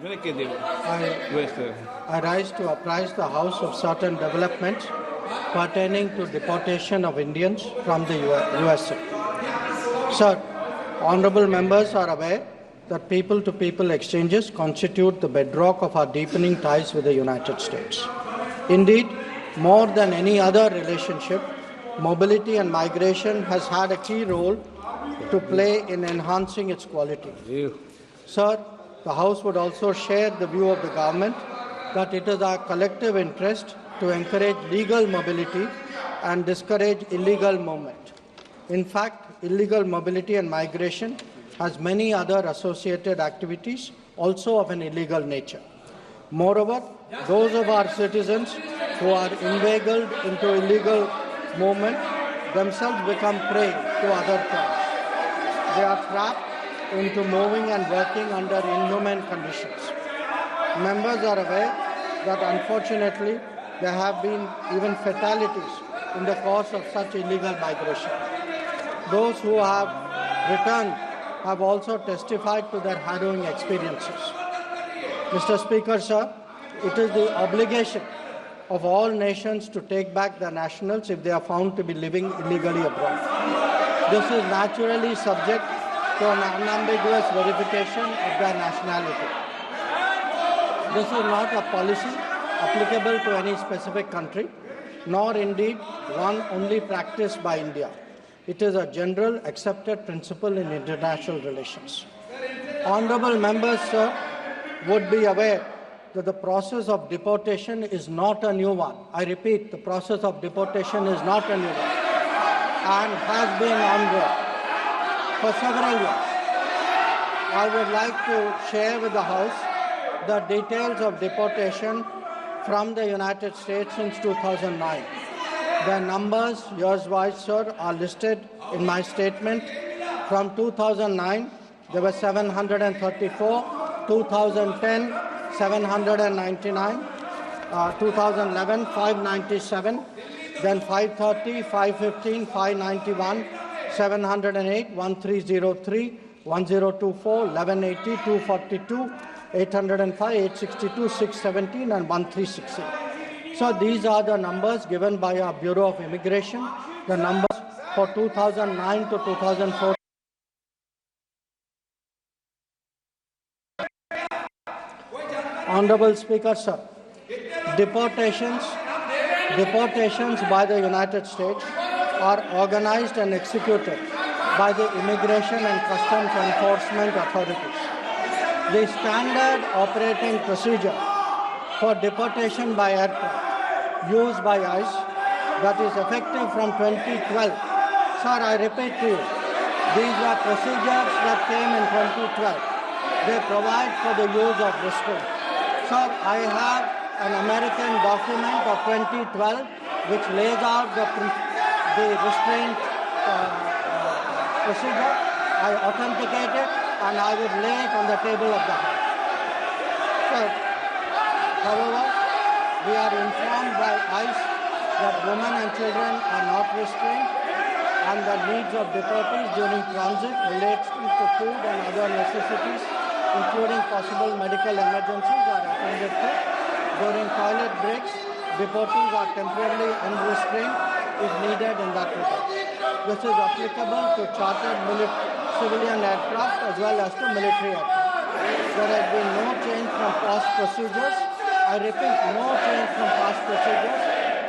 I rise to apprise the House of certain developments pertaining to deportation of Indians from the USA. Sir, honorable members are aware that people-to-people exchanges constitute the bedrock of our deepening ties with the United States. Indeed, more than any other relationship, mobility and migration has had a key role to play in enhancing its quality. Sir, the House would also share the view of the government that it is our collective interest to encourage legal mobility and discourage illegal movement. In fact, illegal mobility and migration has many other associated activities also of an illegal nature. Moreover, those of our citizens who are inveigled into illegal movement themselves become prey to other crimes. They are trapped into moving and working under inhumane conditions. Members are aware that unfortunately there have been even fatalities in the course of such illegal migration. Those who have returned have also testified to their harrowing experiences. Mr. Speaker, sir, it is the obligation of all nations to take back their nationals if they are found to be living illegally abroad. This is naturally subject to an unambiguous verification of their nationality. This is not a policy applicable to any specific country, nor indeed one only practiced by India. It is a general accepted principle in international relations. Honourable members, sir, would be aware that the process of deportation is not a new one. I repeat, the process of deportation is not a new one and has been ongoing for several years. I would like to share with the House the details of deportation from the United States since 2009. The numbers, years-wise, sir, are listed in my statement. From 2009, there were 734, 2010, 799, 2011, 597, then 530, 515, 591, 708, 1303, 1024, 1180, 242, 805, 862, 617, and 1316. So these are the numbers given by our Bureau of Immigration, the numbers for 2009 to 2014. Honorable Speaker, sir, deportations by the United States are organized and executed by the Immigration and Customs Enforcement authorities. The standard operating procedure for deportation by aircraft used by ICE that is effective from 2012. Sir, I repeat to you, these are procedures that came in 2012. They provide for the use of restraint. Sir, I have an American document of 2012 which lays out the restraint procedure. I authenticate it and I would lay it on the table of the House. Sir, however, we are informed by ICE that women and children are not restrained and the needs of deportees during transit relates to food and other necessities, including possible medical emergencies, are attended to. During toilet breaks, deportees are temporarily unrestrained if needed in that regard. This is applicable to chartered civilian aircraft as well as to military aircraft. There has been no change from past procedures. I repeat, no change from past procedures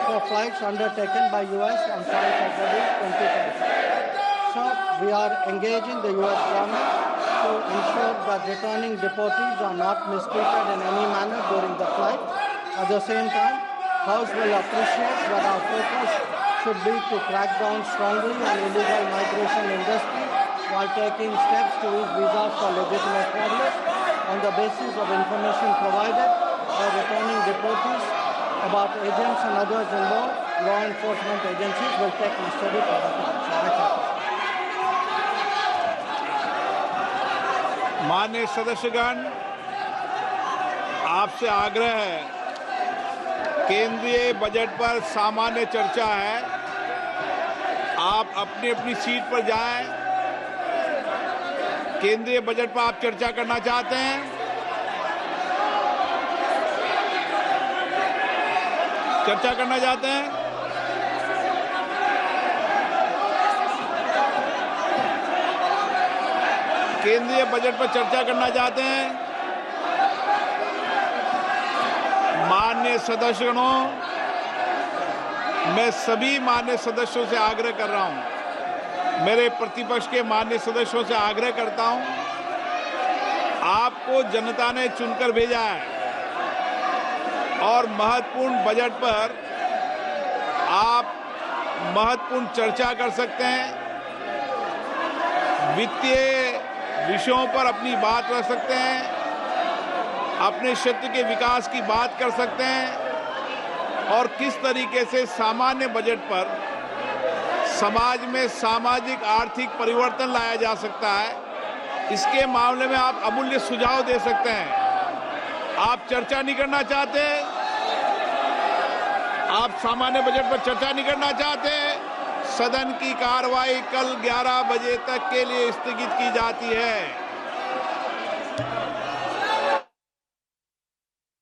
for flights undertaken by U.S. on 5 February 2020. So, we are engaging the U.S. government to ensure that returning deportees are not mistreated in any manner during the flight. At the same time, House will appreciate that our focus should be to crack down strongly on illegal migration industry while taking steps to ease visas for legitimate travelers on the basis of information provided by returning deportees about agents and others involved. Law enforcement agencies will take necessary preventive action. माननीय सदस्यगण, आपसे आग्रह है, केंद्रीय budget पर सामान्य चर्चा है, आप अपनी अपनी सीट पर जाएं। केंद्रीय बजट पर आप चर्चा करना चाहते हैं? चर्चा करना चाहते हैं? केंद्रीय बजट पर चर्चा करना चाहते हैं? माननीय सदस्यगणों, मैं सभी माननीय सदस्यों से आग्रह कर रहा हूं, मेरे प्रतिपक्ष के माननीय सदस्यों से आग्रह करता हूं, आपको जनता ने चुनकर भेजा है और महत्वपूर्ण बजट पर आप महत्वपूर्ण चर्चा कर सकते हैं, वित्तीय विषयों पर अपनी बात रख सकते हैं, अपने क्षेत्र के विकास की बात कर सकते हैं और किस तरीके से सामान्य बजट पर समाज में सामाजिक आर्थिक परिवर्तन लाया जा सकता है, इसके मामले में आप अमूल्य सुझाव दे सकते हैं। आप चर्चा नहीं करना चाहते? आप सामान्य बजट पर चर्चा नहीं करना चाहते? सदन की कार्रवाई कल 11 बजे तक के लिए स्थगित की जाती है।